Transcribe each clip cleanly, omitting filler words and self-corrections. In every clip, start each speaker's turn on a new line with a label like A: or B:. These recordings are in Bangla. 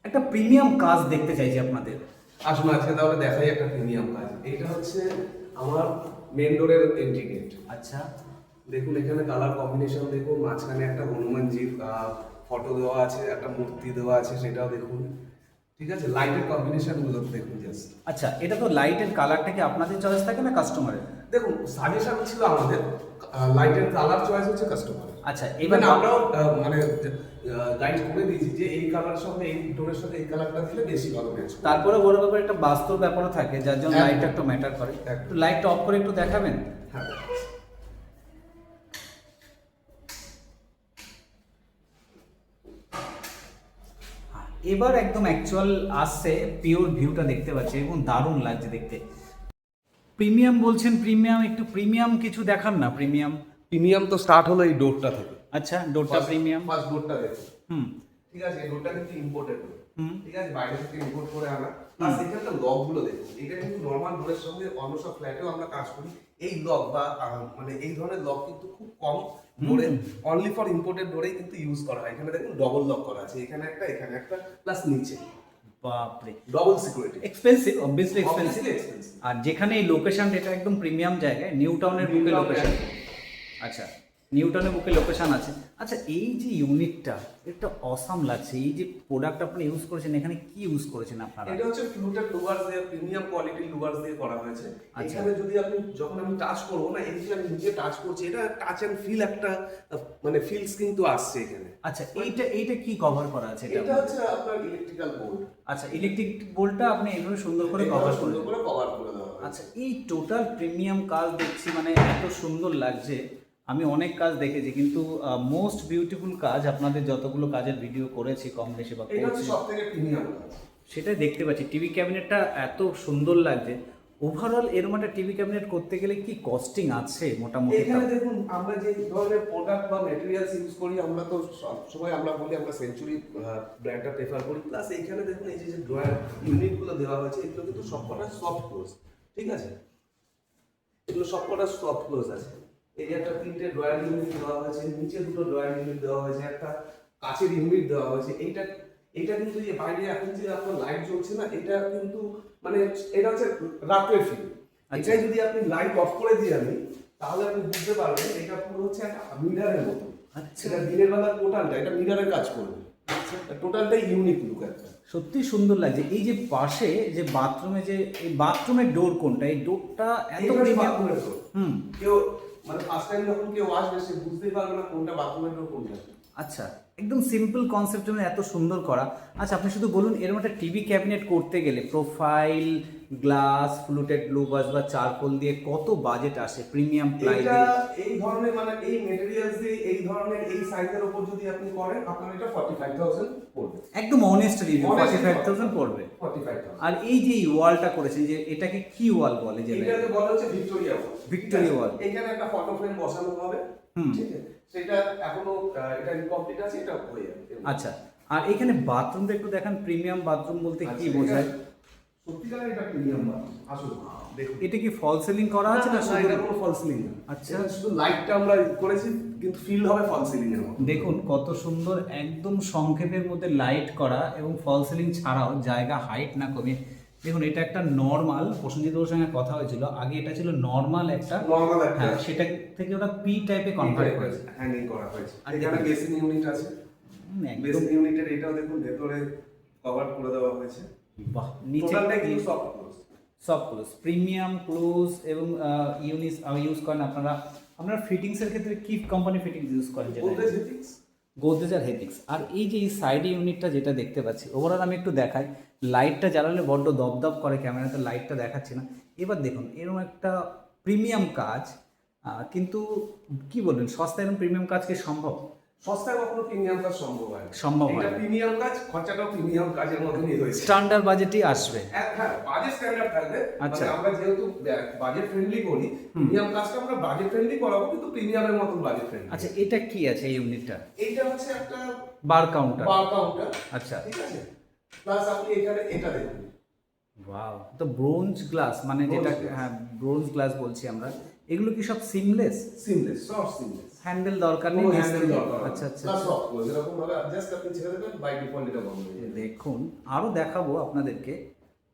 A: একটা প্রিমিয়াম কাজ দেখতে চাইছি আপনাদের।
B: আসুন আজকে তাহলে দেখাই একটা প্রিমিয়াম কাজ। এটা হচ্ছে আমার মেন ডোরের এন্ট্রি গেট।
A: আচ্ছা,
B: দেখুন এখানে কালার কম্বিনেশন দেখুন, মাঝখানে একটা হনুমানজির ফটো দেওয়া আছে, একটা মূর্তি দেওয়া আছে, সেটাও দেখুন। ঠিক আছে, লাইটের কম্বিনেশন গুলো দেখুন জাস্ট।
A: আচ্ছা, এটা তো লাইটের কালারটা কি আপনাদের চয়েস থাকে না কাস্টমারের?
B: দেখুন সাজেশন ছিল আমাদের, লাইটের কালার চয়েস হচ্ছে কাস্টমার।
A: আচ্ছা,
B: এবার
A: এবার
B: আমরাও মানে গাইড করে দিয়েছি যে এই কালারের সঙ্গে এই ডোরের সাথে এই কালারটা দিলে বেশি ভালো ম্যাচ করবে।
A: তারপরে বড় ব্যাপার একটা বাস্তব ব্যাপারও থাকে, যার জন্য
B: একদম।
A: লাইটটা একটু ম্যাটার করে।
B: একদম।
A: একটু লাইটটা অফ করে একটু দেখাবেন।
B: হ্যাঁ,
A: এবার একদম অ্যাকচুয়াল আসছে, পিওর ভিউটা দেখতে পাচ্ছি এবং দারুণ লাগছে দেখতে। প্রিমিয়াম বলছেন, প্রিমিয়াম একটু প্রিমিয়াম কিছু দেখান না। প্রিমিয়াম
B: প্রিমিয়াম তো স্টার্ট হলো এই ডোরটা থেকে।
A: আচ্ছা, ডোরটা প্রিমিয়াম।
B: ফার্স্ট ডোরটা দেখুন।
A: হুম
B: ঠিক আছে, এই ডোরটা কিন্তু ইম্পোর্টেড ডোর।
A: হুম।
B: ঠিক আছে, বাইরে থেকে ইম্পোর্ট করে আনা। প্লাস এখানকার লক গুলো দেখুন, এটা কিন্তু নরমাল ডোরের সঙ্গে অন্য সব ফ্ল্যাটেও আমরা কাজ করি। এই লক বা মানে এই ধরনের লক কিন্তু খুব কম ডোরে, অনলি ফর ইম্পোর্টেড ডোরেই কিন্তু ইউজ করা হয়। এখানে দেখুন ডবল লক করা আছে, এখানে একটা প্লাস নিচে
A: বাপরে,
B: double security.
A: Expensive, obviously expensive.
B: Obviously expensive।
A: আর যেখানে এই লোকেশন, এটা একদম প্রিমিয়াম জায়গায়, নিউ টাউনের বুকে
B: নিউ টাউন
A: লোকেশন। আচ্ছা, নিউ টাউনের বুকে লোকেশন আছে। আচ্ছা, এই যে ইউনিটটা, এটা অসাম লাগছে। এই যে প্রোডাক্ট আপনি ইউজ করেছেন, এখানে কি ইউজ করেছেন আপনারা?
B: এটা হচ্ছে ফ্লুটেড লুভার্স দিয়ে, প্রিমিয়াম কোয়ালিটির লুভার্স দিয়ে করা হয়েছে।
A: আচ্ছা।
B: এখানে যদি আপনি যখন আমি টাচ করব না, এই যে আমি নিজে টাচ করছি, এটা টাচ এন্ড ফিল একটা মানে ফিলস কিন্তু আসছে এখানে।
A: আচ্ছা, এইটা কি কভার করা আছে এটা?
B: এটা হচ্ছে আপনার ইলেকট্রিক্যাল বোর্ড।
A: আচ্ছা, ইলেকট্রিক বোল্টটা আপনি এইভাবে সুন্দর করে কভার করে
B: সুন্দর করে কভার করে দেওয়া হয়।
A: আচ্ছা, এই টোটাল প্রিমিয়াম কাজ দেখছি, মানে এত সুন্দর লাগছে। আমি অনেক কাজ দেখেছি, কিন্তু মোস্ট বিউটিফুল কাজ আপনাদের যতগুলো কাজের ভিডিও করেছি কম বেশি বা
B: এটা হচ্ছে
A: করছি,
B: সবথেকে প্রিমিয়াম কাজ।
A: সেটাই দেখতে পাচ্ছি। টিভি ক্যাবিনেটটা এত সুন্দর লাগছে। ওভারঅল এরকম একটা টিভি ক্যাবিনেট করতে গেলে কি কস্টিং আছে মোটামুটি?
B: এখানে দেখুন আমরা যে ধরনের প্রোডাক্ট বা ম্যাটেরিয়ালস ইউজ করি, আমরা তো সবসময় আমরা বলি আমরা সেঞ্চুরি ব্র্যান্ডটা প্রেফার করি। প্লাস এখানে দেখুন এই যে ড্রয়ার ইউনিটগুলো দেওয়া হয়েছে, এগুলো কিন্তু সবকটা সফট ক্লোজ। ঠিক আছে, এগুলো সবকটা সফট ক্লোজ আছে। এই যে একটা তিনটে ড্রয়ার ইউনিট দেওয়া হয়েছে, নিচে দুটো ড্রয়ার ইউনিট দেওয়া হয়েছে, একটা কাচের ইউনিট দেওয়া হয়েছে। এটা কিন্তু যে বাইরে এখন যে আপনার লাইট জ্বলছে না, এটা কিন্তু মানে এটা হচ্ছে রাতের ফিল। এটাই যদি আপনি লাইট অফ করে দিই আমি, তাহলে আপনি বুঝতে পারবেন এটা পুরো হচ্ছে একটা মিরারের মতো।
A: আচ্ছা।
B: এটা দিনের বেলা টোটালটা এটা মিরারের কাজ করবে। টোটালটাই ইউনিক লুক একটা।
A: সত্যি সুন্দর লাগছে। এই যে পাশে যে বাথরুমে, যে এই বাথরুমের ডোর কোনটা? এই ডোরটা এত
B: এইটা
A: প্রিমিয়াম।
B: বাথরুমের ডোর।
A: হুম।
B: কেউ মানে ফার্স্ট টাইম যখন কেউ আসবে সে বুঝতেই পারবে না কোনটা বাথরুমের ডোর কোনটা।
A: আচ্ছা, একদম সিম্পল কনসেপ্ট জন্য এত সুন্দর করা। আচ্ছা, আপনি শুধু বলুন, এরকম একটা টিভি ক্যাবিনেট করতে গেলে প্রোফাইল, গ্লাস, ফ্লুটেড ব্লু বাস বা চারকোল দিয়ে কত বাজেট আসে? প্রিমিয়াম প্লাই
B: এটা
A: দিয়ে
B: এই ধরনের মানে এই মেটেরিয়ালস দিয়ে এই ধরনের এই সাইজের উপর যদি আপনি করেন, আপনার এটা 45,000 পড়বে।
A: একদম অনেস্ট রিভিউ,
B: Honest
A: 45,000 পড়বে।
B: 45,000।
A: আর এই যে ওয়ালটা করেছেন, যে এটাকে কি ওয়াল বলে? যে
B: এটাকে বলা হচ্ছে ভিক্টোরিয়া ওয়াল।
A: ভিক্টোরিয়া ওয়াল।
B: এখানে একটা ফটো ফ্রেম বসানো হবে।
A: হুম।
B: ঠিক আছে, সেটা এখনো এটা ইনকমপ্লিট আছে, এটা হয়ে যাবে।
A: আচ্ছা, আর এখানে বাথরুমটা একটু দেখান। প্রিমিয়াম বাথরুম বলতে কি
B: আচ্ছা,
A: বোঝায়?
B: সত্যিকারের এটা প্রিমিয়াম বাথরুম। আসলে দেখুন
A: এটা কি ফল সিলিং করা আছে না শুধু?
B: এটা কোনো ফল সিলিং না।
A: আচ্ছা।
B: এটা শুধু লাইটটা আমরা করেছি, কিন্তু ফিল হবে ফল সিলিং এর মতো।
A: দেখুন কত সুন্দর, একদম সংক্ষেপের মধ্যে লাইট করা এবং ফল সিলিং ছাড়াও জায়গা হাইট না কমিয়ে। দেখুন, এটা একটা নর্মাল, প্রসেনজিৎ বাবুর সঙ্গে কথা হয়েছিল, আগে এটা ছিল নর্মাল একটা,
B: নরমাল একটা,
A: হ্যাঁ, সেটা থেকে ওটা পি টাইপে কনভার্ট করেছে।
B: হ্যাঙ্গিং করা হয়েছে।
A: আর
B: এখানে
A: দেখুন,
B: বেসিন ইউনিট আছে।
A: একদম
B: বেসিন ইউনিটের এটাও দেখুন ভেতরে কভার করে দেওয়া হয়েছে।
A: বাহ, নিচে
B: টোটালটা কিন্তু সফট ক্লোজ।
A: সব ক্লোজ, প্রিমিয়াম ক্লোজ এবং ইউনিস ইউজ করেন আপনারা। আপনারা ফিটিংসের ক্ষেত্রে কি কোম্পানি ফিটিংস ইউজ করেন? যেটা
B: গোদরেজ হেটিক্স।
A: গোদরেজ আর হেটিক্স। আর এই যে এই সাইডে ইউনিটটা যেটা দেখতে পাচ্ছি, ওভারঅল আমি একটু দেখাই। লাইটটা জ্বালালে বড্ড দপদপ করে, ক্যামেরাতে লাইটটা দেখাচ্ছি না। এবার দেখুন, এরকম একটা প্রিমিয়াম কাজ, কিন্তু কি বলবেন, সস্তা এরকম প্রিমিয়াম কাজ কি সম্ভব?
B: সস্তায় কখনো প্রিমিয়াম কাজ সম্ভব হয় না।
A: সম্ভব হয়
B: এটা
A: না।
B: প্রিমিয়াম কাজ, খরচাটাও প্রিমিয়াম কাজের মধ্যেই হয়েছে।
A: স্ট্যান্ডার্ড বাজেটই আসবে।
B: হ্যাঁ, বাজেট স্ট্যান্ডার্ড থাকবে।
A: আচ্ছা।
B: মানে আমরা যেহেতু বাজেট ফ্রেন্ডলি করি, প্রিমিয়াম কাজটা আমরা বাজেট ফ্রেন্ডলি করাবো, কিন্তু প্রিমিয়ামের মতন বাজেট ফ্রেন্ডলি।
A: আচ্ছা, এটা কি আছে এই ইউনিটটা?
B: এইটা হচ্ছে একটা
A: বার কাউন্টার।
B: বার কাউন্টার।
A: আচ্ছা।
B: ঠিক আছে, প্লাস আপনি এখানে এটা দেখুন।
A: ওয়াও, তো ব্রোঞ্জ গ্লাস, মানে
B: Bronze
A: যেটা,
B: glass।
A: হ্যাঁ ব্রোঞ্জ গ্লাস বলছি আমরা। এগুলো কি সব সিমলেস?
B: সিমলেস, সব সিমলেস,
A: হ্যান্ডেল দরকার নেই?
B: কোনো হ্যান্ডেল দরকার
A: আচ্ছা আচ্ছা
B: প্লাস সফট ক্লোজ, এরকম ভাবে জাস্ট আপনি ছেড়ে দেবেন, বাই ডিফল্ট এটা বন্ধ হয়ে যাবে।
A: দেখুন আরও দেখাবো আপনাদেরকে।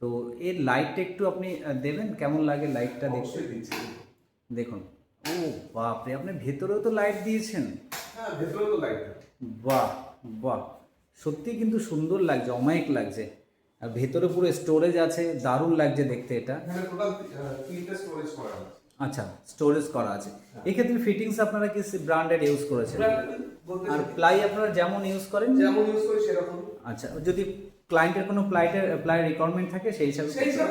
A: তো এর লাইটটা একটু আপনি দেবেন, কেমন লাগে লাইটটা দেখতে?
B: অবশ্যই দিচ্ছি।
A: দেখুন, ও বাপরে, আপনি ভেতরেও তো লাইট দিয়েছেন।
B: হ্যাঁ, ভেতরে তো লাইট।
A: বাহ বাহ, সত্যি কিন্তু সুন্দর লাগছে, অমায়িক লাগছে। আর ভেতরে পুরো স্টোরেজ আছে, দারুণ লাগছে দেখতে এটা।
B: এখানে টোটাল 3টা স্টোরেজ করা আছে।
A: আচ্ছা, স্টোরেজ করা আছে। এক্ষেত্রে ফিটিংস আপনারা কি ব্র্যান্ডেড ইউজ করেছেন? আর প্লাই আপনারা যেমন ইউজ করেন?
B: যেমন ইউজ করি সেরকম।
A: আচ্ছা, যদি ক্লায়েন্টের কোনো প্লাই রিকোয়ারমেন্ট থাকে সেই হিসাবে।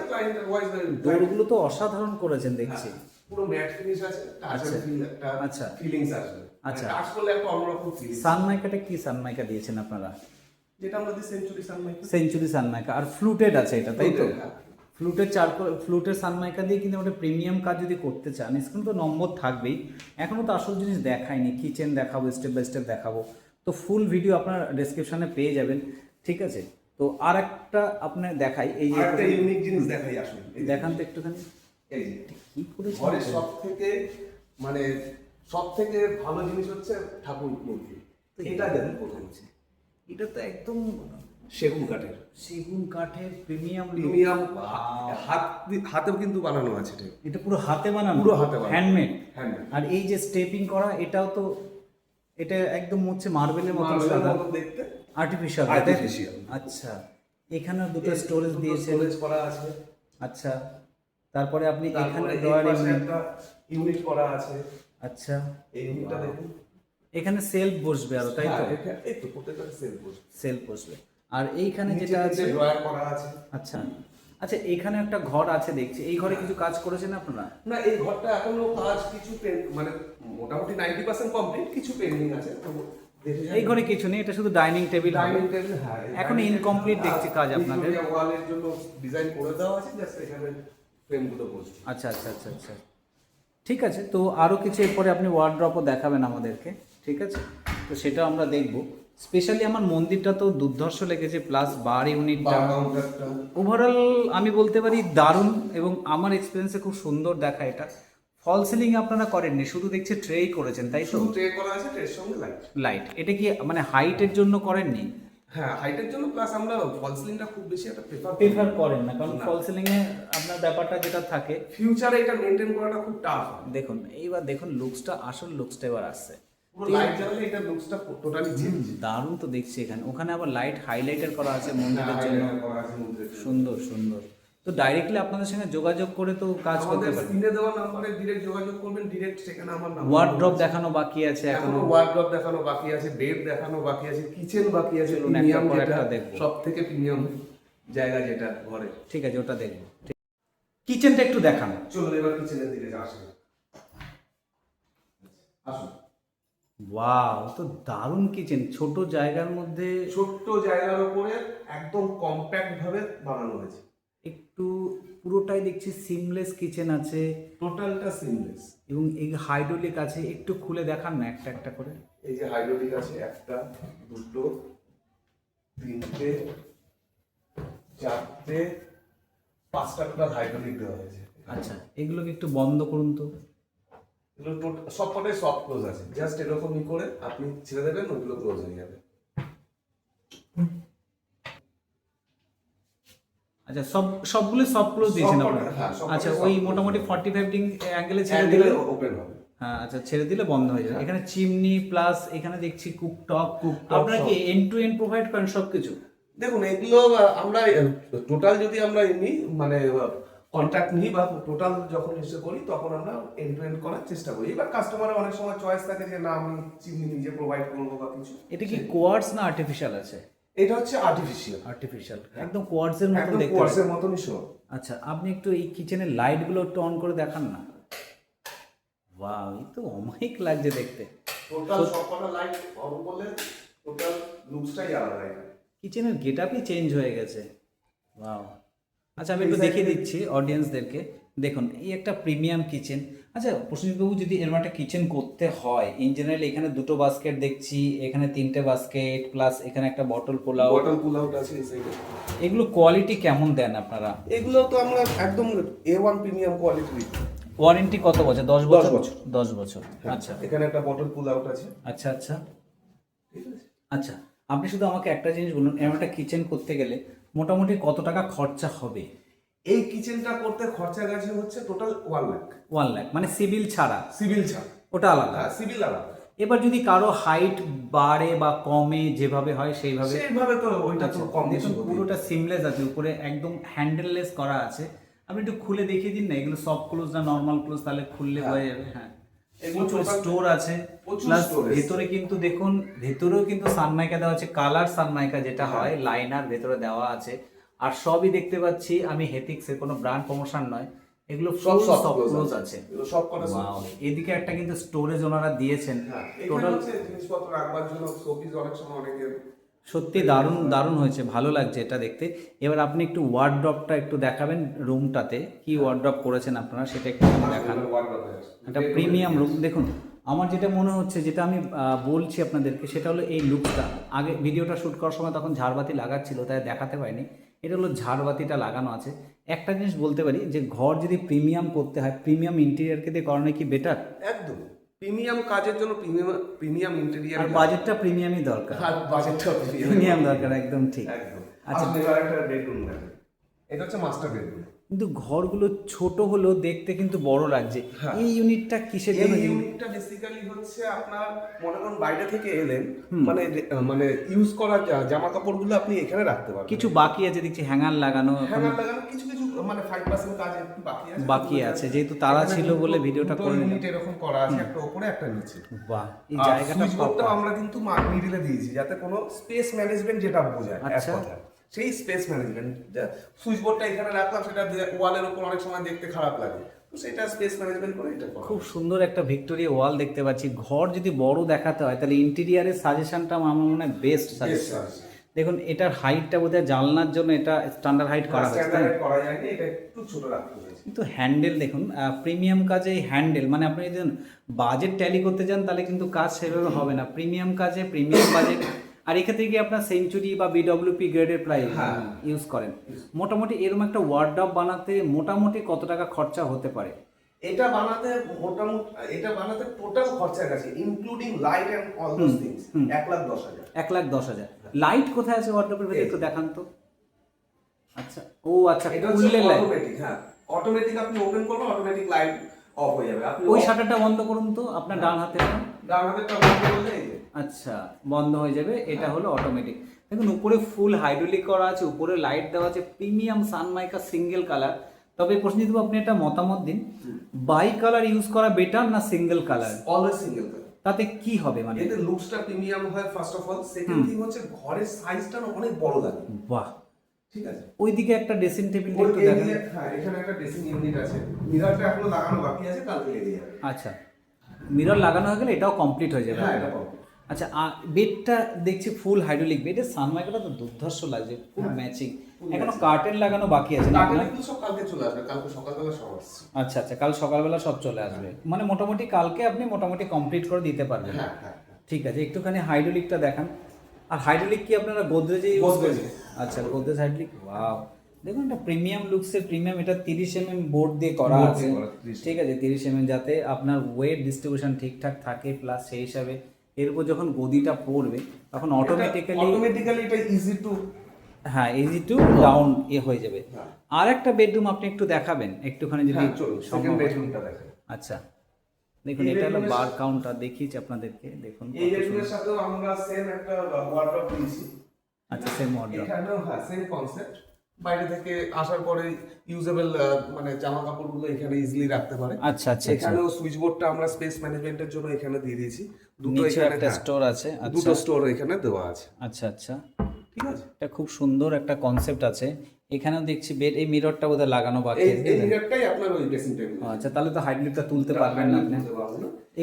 B: ক্লায়েন্ট ওয়াইজ
A: ডোরগুলো তো অসাধারণ করেছেন দেখছি।
B: পুরো ম্যাট ফিনিশ আছে, টাচ
A: আচ্ছা,
B: ফিল একটা
A: আচ্ছা।
B: ফিলিংস আসবে।
A: আচ্ছা।
B: টাচ করলে একটা অন্যরকম ফিলিং।
A: সানমাইকাটা কি সানমাইকা দিয়েছেন আপনারা?
B: যেটা আমরা দিই সেঞ্চুরি সানমাইকা।
A: সেঞ্চুরি সানমাইকা, আর ফ্লুটেড আছে এটা, তাই তো?
B: হ্যাঁ।
A: ফ্লুটের সানমাইকা দিয়ে কিন্তু ওটা প্রিমিয়াম কাজ যদি করতে চান, স্ক্রিন তো নম্বর থাকবেই। এখনও তো আসল জিনিস দেখায়নি, কিচেন দেখাবো, স্টেপ বাই স্টেপ দেখাবো। তো ফুল ভিডিও আপনার ডেসক্রিপশনে পেয়ে যাবেন, ঠিক আছে? তো আর একটা আপনার দেখাই, এই যে
B: একটা ইউনিক জিনিস দেখাই আসলে।
A: দেখান তো একটুখানি।
B: এই যে
A: কি করেছে
B: ঘরের সবথেকে ভালো জিনিস হচ্ছে ঠাকুর মূর্তি। এটা দেখুন প্রথম হচ্ছে
A: এটা তো একদম
B: সেগুন কাঠের।
A: সেগুন কাঠের প্রিমিয়াম
B: হাতেও কিন্তু বানানো আছে এটা।
A: এটা পুরো হাতে বানানো,
B: পুরো হাতে বানানো।
A: হ্যান্ডমেড।
B: হ্যান্ডমেড।
A: আর এই যে স্টেপিং করা, এটাও তো, এটা একদম হচ্ছে মার্বেলের মতো সাদা,
B: দেখতে
A: আর্টিফিশিয়াল।
B: আর্টিফিশিয়াল।
A: আচ্ছা, এখানেও দুটো স্টোরেজ দিয়েছেন।
B: স্টোরেজ করা আছে।
A: আচ্ছা, তারপরে আপনি এখানে
B: তারপরে
A: ড্রয়ার
B: একটা ইউনিট করা আছে।
A: আচ্ছা,
B: এই ইউনিটটা দেখুন।
A: এখানে সেলফ বসবে আরো, তাই তো?
B: হ্যাঁ, এই তো প্রত্যেকটা সেল বসবে।
A: সেলফ বসবে। আর এইখানে যেটা আছে
B: ড্রয়ার করা আছে।
A: আচ্ছা আচ্ছা, এখানে একটা ঘর আছে দেখছি, এই ঘরে কিছু কাজ করেছেন আপনারা?
B: না, এই ঘরটা এখনো কাজ কিছু মানে মোটামুটি 90% কমপ্লিট, কিছু পেন্ডিং আছে। তো
A: এই ঘরে কিছু নেই, এটা শুধু ডাইনিং টেবিল।
B: ডাইনিং টেবিল, হ্যাঁ,
A: এখন ইনকমপ্লিট দেখছি কাজ আপনাদের।
B: ওয়ালের জন্য ডিজাইন করে দেওয়া আছে, জাস্ট এখানে ফ্রেমগুলো বসবে।
A: আচ্ছা আচ্ছা আচ্ছা আচ্ছা, ঠিক আছে। তো আরও কিছু এরপরে আপনি ওয়ার্ড্রপও দেখাবেন আমাদেরকে, ঠিক আছে? তো সেটা আমরা দেখব। স্পেশালি আমার মন্দিরটা তো দুর্ধর্ষ লেগেছে, প্লাস বার ইউনিটটা, ওভারঅল আমি বলতে পারি দারুণ, এবং আমার এক্সপিরিয়েন্সে খুব সুন্দর দেখা। এটা ফল সিলিং আপনারা করেননি, শুধু দেখছি ট্রেই করেছেন, তাই তো?
B: শুধু ট্রে করা আছে, ট্রের সঙ্গে লাইট।
A: লাইট, এটা কি মানে হাইটের জন্য করেননি?
B: হ্যাঁ, হাইটের জন্য, প্লাস আমরা ফল সিলিংটা খুব বেশি একটা
A: প্রেফার করেন না, কারণ ফল সিলিং এ আপনার ব্যাপারটা যেটা থাকে,
B: ফিউচারে এটা মেইনটেইন করাটা খুব টাফ।
A: দেখুন এইবার দেখুন লুকসটা, আসল লুকসটা এবার আসছে।
B: পুরো লাইট জ্বালালে এটা লুকসটা টোটালি চেঞ্জ।
A: দারুণ তো দেখছি এখানে। ওখানে আবার লাইট হাইলাইটার করা আছে মন্দিরের জন্য, সুন্দর সুন্দর। তো ডাইরেক্টলি আপনাদের সঙ্গে যোগাযোগ করে তো কাজ করতে পারেন।
B: স্ক্রিনে দেওয়া নম্বরে ডাইরেক্ট যোগাযোগ করবেন, ডাইরেক্ট সেখানে আমার নাম্বার।
A: ওয়ার্ড্রপ দেখানো বাকি আছে এখনো,
B: ওয়ার্ড্রপ দেখানো বাকি আছে, বেড দেখানো বাকি আছে, কিচেন বাকি আছে।
A: প্রিমিয়াম যেটা দেখবো,
B: সবথেকে প্রিমিয়াম জায়গা যেটা ঘরে।
A: ঠিক আছে, ওটা দেখবো। কিচেনটা একটু দেখান।
B: চলুন এবার কিচেনের দিকে আসুন। আসুন।
A: ওয়াও, তো দারুণ কিচেন, ছোট জায়গার মধ্যে,
B: ছোট্ট জায়গার উপরে একদম কম্প্যাক্ট ভাবে বানানো হয়েছে।
A: একটু পুরোটাই দেখছি সিমলেস কিচেন আছে,
B: টোটালটা সিমলেস।
A: এবং এই হাইড্রোলিক আছে, একটু খুলে দেখান না একটা একটা করে।
B: এই যে হাইড্রোলিক আছে, একটা, দুটো, তিনটে, চারটে, পাঁচটা টোটাল হাইড্রোলিক দেওয়া হয়েছে।
A: আচ্ছা, এগুলোকে একটু বন্ধ করুন তো।
B: এগুলো সবকটাই সফট ক্লোজ আছে, জাস্ট এরকমই করে আপনি ছেড়ে দেবেন, ওইগুলো ক্লোজ হয়ে যাবে।
A: আচ্ছা, সবগুলো সফট ক্লোজ দিয়েছেন আপনারা? আচ্ছা, ওই মোটামুটি 45 ডিগ্রি অ্যাঙ্গেলে ছেড়ে দিলে
B: ওপেন হবে।
A: হ্যাঁ, আচ্ছা, ছেড়ে দিলে বন্ধ হয়ে যাবে। এখানে চিমনি প্লাস এখানে দেখছি কুকটপ। আপনারা কি এন্ড টু এন্ড প্রোভাইড করেন সবকিছু?
B: দেখুন, এগুলো আমরা টোটাল যদি আমরা নিই, মানে কন্ট্রাক্ট নিই বা টোটাল যখন এসে করি, তখন আমরা এন্ড টু এন্ড করার চেষ্টা করি। এবার কাস্টমারের অনেক সময় চয়েস থাকে যে না, আমি চিমনি নিজে প্রোভাইড করবো বা কিছু।
A: এটা কি কোয়ার্টজ না আর্টিফিশিয়াল আছে?
B: এটা হচ্ছে আর্টিফিশিয়াল।
A: আর্টিফিশিয়াল, একদম কোয়ার্টজের মতো
B: একদম
A: দেখতে।
B: কোয়ার্টজের মতনই শো।
A: আচ্ছা, আপনি একটু এই কিচেনের লাইটগুলো একটু অন করে দেখান না। ওয়াও, এই তো অমায়িক লাগছে দেখতে।
B: টোটাল সবকটা লাইট অন করলে টোটাল লুকসটাই আলাদা।
A: কিচেনের গেটআপই চেঞ্জ হয়ে গেছে। ওয়াও। আচ্ছা, আমি একটু দেখিয়ে দিচ্ছি অডিয়েন্সদেরকে। দেখুন, এই একটা প্রিমিয়াম কিচেন। আচ্ছা প্রসেনজিৎবাবু, যদি এরকম একটা কিচেন করতে হয়, ইন জেনারেল এখানে দুটো বাস্কেট দেখছি, এখানে তিনটে বাস্কেট, প্লাস এখানে একটা বটল পুল
B: আউট আছে এই সাইডে।
A: এগুলো কোয়ালিটি কেমন দেন আপনারা?
B: এগুলো তো আমরা একদম A1 প্রিমিয়াম কোয়ালিটি।
A: ওয়ারেন্টি কত বছর? 10
B: 10
A: বছর।
B: বছর।
A: 10 বছর, আচ্ছা
B: এখানে একটা বটল পুল আউট আছে।
A: আচ্ছা আচ্ছা
B: ঠিক আছে।
A: আচ্ছা। আপনি শুধু আমাকে একটা জিনিস বলুন, এমন একটা কিচেন করতে গেলে মোটামুটি কত টাকা খরচা হবে?
B: এই কিচেনটা করতে খরচা গেছে হচ্ছে টোটাল 1 লাখ।
A: 1 লাখ মানে সিভিল ছাড়া?
B: সিভিল ছাড়।
A: ওটা আলাদা।
B: হ্যাঁ, সিভিল আলাদা।
A: এবার যদি কারো হাইট বাড়ে বা কমে যেভাবে হয় সেইভাবে?
B: সেইভাবে তো ওইটা তো কম বেশি
A: দেখুন
B: হতেই
A: পুরোটা সিমলেস আছে, উপরে একদম হ্যান্ডেললেস করা আছে। আপনি একটু খুলে দেখিয়ে দিন না, এগুলো সফট ক্লোজ না নর্মাল ক্লোজ, তাহলে খুললে হয়ে যাবে। হ্যাঁ,
B: এগুলো
A: প্রচুর
B: total-
A: স্টোর আছে,
B: প্রচুর
A: প্লাস
B: storage।
A: ভেতরে কিন্তু দেখুন, ভেতরেও কিন্তু সানমাইকা দেওয়া আছে, কালার সানমাইকা যেটা হয়, লাইনার ভেতরে দেওয়া আছে। আর সবই দেখতে পাচ্ছি আমি হেথিক্সের, কোনো ব্র্যান্ড প্রমোশন নয়, এগুলো
B: সব
A: সব
B: soft
A: সফট
B: close
A: ক্লোজ
B: আছে।
A: আছে।
B: এগুলো সব কটা soft
A: ওয়াও,
B: close।
A: এদিকে একটা কিন্তু স্টোরেজ ওনারা দিয়েছেন
B: হ্যাঁ, এখানে
A: টোটাল।
B: হচ্ছে জিনিসপত্র রাখবার জন্য শোপিস অনেক সময় অনেকে।
A: সত্যি দারুণ দারুণ হয়েছে, ভালো লাগছে এটা দেখতে। এবার আপনি একটু ওয়ার্ড্রপটা একটু দেখাবেন, রুমটাতে কি ওয়ার্ড্রপ করেছেন আপনারা সেটা একটু দেখান। একটা প্রিমিয়াম রুম দেখুন। আমার যেটা মনে হচ্ছে, যেটা আমি বলছি আপনাদেরকে, সেটা হলো এই লুকটা। আগে ভিডিওটা শ্যুট করার সময় তখন ঝাড়বাতি লাগাচ্ছিল, তাই দেখাতে পারিনি। এটা হলো ঝাড়বাতিটা লাগানো আছে। একটা জিনিস বলতে পারি, যে ঘর যদি প্রিমিয়াম করতে হয়, প্রিমিয়াম ইন্টেরিয়ারকে দিয়ে করানো কি বেটার?
B: একদম প্রিমিয়াম কাজের জন্য প্রিমিয়াম ইন্টেরিয়ার।
A: আর বাজেটটা প্রিমিয়ামই দরকার।
B: আর বাজেটটা
A: প্রিমিয়াম দরকার, একদম ঠিক।
B: একদম।
A: আচ্ছা।
B: আচ্ছা, এবার একটা বেডরুম দেখেন। এটা হচ্ছে মাস্টার বেডরুম।
A: কিন্তু ঘরগুলো ছোট হলেও দেখতে কিন্তু বড় লাগছে।
B: হ্যাঁ।
A: এই ইউনিটটা কিসের
B: এই
A: জন্য?
B: ইউনিটটা বেসিক্যালি হচ্ছে আপনার মনে করুন বাইরে থেকে এলেন, মানে ইউজ করা জামা কাপড়গুলো আপনি এখানে রাখতে পারবেন।
A: কিছু বাকি আছে দেখছি, হ্যাঙ্গার লাগানো
B: হ্যাঙ্গার লাগানো কিছু কিছু মানে 5% কাজ একটু
A: বাকি আছে, যেহেতু তারা ছিল বলে ভিডিওটা করে নিলাম।
B: ইউনিট এরকম করা আছে, একটা উপরে একটা নিচে।
A: বাহ, এই
B: আর
A: জায়গাটা
B: সুইচ বোর্ডটা
A: proper।
B: আমরা কিন্তু মিডিলে দিয়েছি, যাতে কোনো স্পেস ম্যানেজমেন্ট যেটা বোঝায় এক
A: আচ্ছা।
B: কথা, সেই স্পেস ম্যানেজমেন্ট। সুইচ বোর্ডটা এখানে রাখলাম, সেটা ওয়ালের উপর অনেক সময় দেখতে খারাপ লাগে, তো সেটা স্পেস ম্যানেজমেন্ট করে এটা করা।
A: খুব সুন্দর একটা ভিক্টোরিয়া ওয়াল দেখতে পাচ্ছি। ঘর যদি বড় দেখাতে হয়, তাহলে ইন্টেরিয়ারের সাজেশনটা আমার মনে হয় বেস্ট সাজেশন।
B: suggestion।
A: দেখুন এটার হাইটটা বোধহয় জানলার জন্য এটা স্ট্যান্ডার্ড হাইট করা হয়েছে, তাই না?
B: স্ট্যান্ডার্ড করা যায়নি, এটা একটু ছোট রাখতে হয়েছে।
A: কিন্তু হ্যান্ডেল দেখুন, প্রিমিয়াম কাজে হ্যান্ডেল, মানে আপনি যদি বাজেট ট্যালি করতে চান তাহলে কিন্তু কাজ সেভাবে হবে না। প্রিমিয়াম কাজে প্রিমিয়াম বাজেট। আর এক্ষেত্রে কি আপনার সেঞ্চুরি বা বিডব্লিউপি গ্রেডের প্রায়
B: হ্যাঁ।
A: ইউজ করেন। মোটামুটি এরকম একটা ওয়ার্ডরোব বানাতে মোটামুটি কত টাকা খরচা হতে পারে?
B: এটা বানাতে মোটামুটি, এটা বানাতে টোটাল খরচা গেছে including light and all those things 1,10,000।
A: 1,10,000। Light কোথায় আছে ওয়ার্ডরোবের ভেতরে একটু দেখান তো। আচ্ছা, ও আচ্ছা,
B: এটা হচ্ছে
A: খুললে লাইট।
B: অটোমেটিক। হ্যাঁ, অটোমেটিক আপনি ওপেন করবেন, অটোমেটিক লাইট অফ হয়ে যাবে। আপনি
A: ওই শাটারটা বন্ধ করুন তো, আপনার ডান হাতে।
B: ডান হাতেরটা বন্ধ করলে এই যে।
A: আচ্ছা, বন্ধ হয়ে যাবে। এটা হলো অটোমেটিক। দেখুন উপরে ফুল হাইড্রোলিক করা আছে, উপরে লাইট দেওয়া আছে, প্রিমিয়াম সানমাইকা সিঙ্গেল কালার। তবে প্রশ্ন দিব, আপনি একটা মতামত দিন, বাই কালার ইউজ করা বেটার না single colour?
B: Always single colour.
A: তাতে কি হবে মানে?
B: এতে লুকসটা প্রিমিয়াম হয় first of all. Second thing হচ্ছে ঘরের সাইজটা অনেক বড় লাগে।
A: বাহ,
B: ঠিক আছে।
A: ওইদিকে একটা ড্রেসিং টেবিল
B: ওই
A: একটু দেখেন।
B: এদিকে, হ্যাঁ, এখানে একটা ড্রেসিং ইউনিট আছে। মিররটা এখনো লাগানো বাকি আছে, কালকে লেগে যাবে।
A: আচ্ছা, মিরর লাগানো হয়ে গেলে এটাও কমপ্লিট হয়ে যাবে।
B: হ্যাঁ, এটা পাবো।
A: আচ্ছা, বেডটা দেখছি ফুল হাইড্রোলিক। বেডের সানমাইকাটা তো দুর্ধর্ষ লাগছে, ফুল ম্যাচিং। এখনো কার্টেন লাগানো বাকি আছে না আপনার?
B: কালকে সব কালকে চলে আসবে, কালকে সকালবেলা সব আসছে।
A: আচ্ছা আচ্ছা, কাল সকালবেলা সব চলে আসবে, মানে মোটামুটি কালকে আপনি মোটামুটি কমপ্লিট করে দিতে পারবেন।
B: হ্যাঁ হ্যাঁ।
A: ঠিক আছে, একটুখানি হাইড্রোলিকটা দেখান। আর হাইড্রোলিক কি আপনারা গোদরেজে ইউজ
B: গোদরেজ।
A: করেন? আচ্ছা, গোদরেজ হাইড্রোলিক। ওয়াও, দেখুন এটা প্রিমিয়াম লুকসের প্রিমিয়াম। এটা 30 বোর্ড দিয়ে করা
B: Board
A: আছে।
B: দিয়ে করা, 30
A: ঠিক আছে, 30 যাতে আপনার ওয়েট ডিস্ট্রিবিউশন ঠিকঠাক থাকে, প্লাস সেই হিসাবে এর উপর যখন গদিটা পড়বে তখন
B: অটোমেটিক্যালি এটা ইজি টু।
A: হ্যাঁ, ইজি টু ডাউন হয়ে যাবে।
B: হ্যাঁ।
A: আর একটা বেডরুম আপনি একটু দেখাবেন, একটুখানি যদি
B: হ্যাঁ, চলুন
A: সম্ভব
B: সেকেন্ড
A: হয়।
B: বেডরুমটা দেখেন।
A: আচ্ছা, দেখুন
B: এই
A: এটা হলো
B: bedroom-এর
A: বার কাউন্টার, দেখিয়েছি আপনাদেরকে, দেখুন
B: এই
A: কত
B: বেডরুমের
A: সুন্দর।
B: সাথেও আমরা সেম একটা ওয়ার্ডরোব দিয়েছি।
A: আচ্ছা, সেম মডেল।
B: এখানেও হ্যাঁ সেম কনসেপ্ট। বাইরে থেকে আসার পরে ইউজেবল মানে জামা কাপড়গুলো এখানে ইজিলি রাখতে পারে।
A: আচ্ছা আচ্ছা আচ্ছা।
B: এখানেও সুইচ বোর্ডটা আমরা স্পেস ম্যানেজমেন্টের জন্য এখানে দিয়ে দিয়েছি। দুটো
A: নিচে
B: এখানে
A: একটা
B: হ্যাঁ,
A: স্টোর আছে। আচ্ছা
B: দুটো স্টোর এখানে দেওয়া আছে।
A: আচ্ছা আচ্ছা,
B: ঠিক আছে।
A: এটা খুব সুন্দর একটা কনসেপ্ট আছে। এখানেও দেখছি বেড, এই মিররটা বোধহয় লাগানো বাকি
B: এই
A: আছে।
B: এই মিররটাই আপনার ওই ড্রেসিং টেবিল।
A: আচ্ছা, তাহলে তো হাইড্রোলিকটা তুলতে পারবেন না আপনি।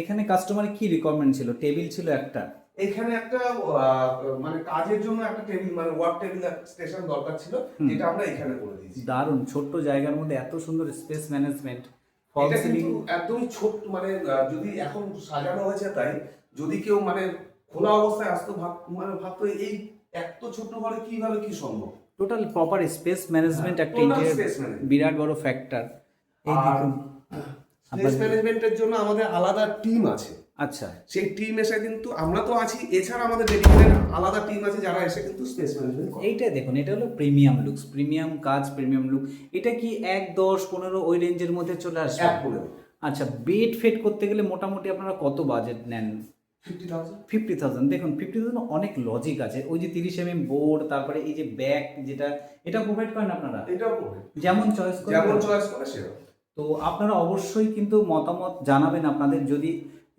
A: এখানে কাস্টমারের কি রিকোয়ারমেন্ট ছিল? টেবিল ছিল একটা,
B: এখানে একটা মানে কাজের জন্য একটা টেবিল, মানে ওয়ার্ক টেবিল স্টেশন দরকার ছিল, যেটা আমরা এখানে করে দিয়েছি।
A: দারুণ। ছোট্ট জায়গার মধ্যে এত সুন্দর স্পেস ম্যানেজমেন্ট, ফল
B: এটা
A: সিলিং।
B: কিন্তু একদমই ছোট, মানে যদি এখন সাজানো হয়েছে তাই, যদি কেউ মানে খোলা অবস্থায় আসতো মানে ভাবতো এই এত ছোট ঘরে কিভাবে কি সম্ভব।
A: টোটাল প্রপার স্পেস ম্যানেজমেন্ট একটা
B: total
A: ইন্টেরিয়র
B: space management।
A: বিরাট বড় ফ্যাক্টর। এই
B: আর
A: দেখুন,
B: স্পেস ম্যানেজমেন্টের জন্য আমাদের আলাদা টিম আছে।
A: আচ্ছা
B: সেই টিম এসে কিন্তু আমরা তো আছি, এছাড়া আমাদের ডেডিকেটেড আলাদা টিম আছে যারা এসে কিন্তু স্পেস ম্যানেজমেন্ট করে।
A: এইটাই দেখুন, এটা হলো প্রিমিয়াম লুকস, প্রিমিয়াম কাজ, প্রিমিয়াম লুক। এটা কি 1, 10, 15 ওই রেঞ্জের মধ্যে চলে আসবে?
B: 1-15
A: আচ্ছা, বেড ফেড করতে গেলে মোটামুটি আপনারা কত বাজেট নেন?
B: 50,000।
A: 50,000। দেখুন 50,000 অনেক লজিক আছে। ওই যে 30 mm বোর্ড, তারপরে এই যে ব্যাগ যেটা, এটা প্রোভাইড করেন আপনারা
B: এটাও করবে,
A: যেমন চয়েস করে।
B: যেমন চয়েস করে সেরকম।
A: তো আপনারা অবশ্যই কিন্তু মতামত জানাবেন আপনাদের, যদি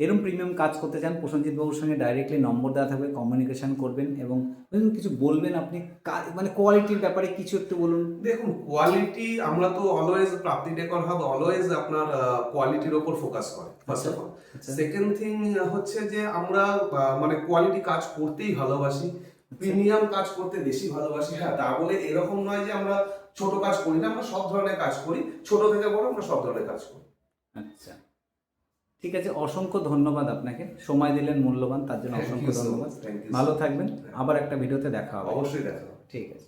A: এরকম প্রিমিয়াম কাজ করতে চান প্রসেনজিৎ বাবুর সঙ্গে ডাইরেক্টলি নম্বর দেওয়া থাকবে, কমিউনিকেশন করবেন এবং কিছু বলবেন আপনি মানে কোয়ালিটির ব্যাপারে কিছু একটু বলুন।
B: দেখুন কোয়ালিটি, আমরা তো অলওয়েজ প্রাপ্তি ডেকর হাব অলওয়েজ আপনার কোয়ালিটির ওপর ফোকাস করে first of all. Second thing হচ্ছে যে আমরা মানে কোয়ালিটি কাজ করতেই ভালোবাসি, প্রিমিয়াম কাজ করতে বেশি ভালোবাসি। হ্যাঁ, তা বলে এরকম নয় যে আমরা ছোট কাজ করি না, আমরা সব ধরনের কাজ করি, ছোট থেকে বড় আমরা সব ধরনের কাজ করি।
A: আচ্ছা ঠিক আছে, অসংখ্য ধন্যবাদ আপনাকে, সময় দিলেন মূল্যবান, তার জন্য
B: Thank
A: অসংখ্য
B: you so
A: ধন্যবাদ।
B: much, thank you so
A: ভালো
B: much.
A: থাকবেন, আবার একটা ভিডিওতে দেখা হবে।
B: অবশ্যই দেখা হবে।
A: ঠিক আছে।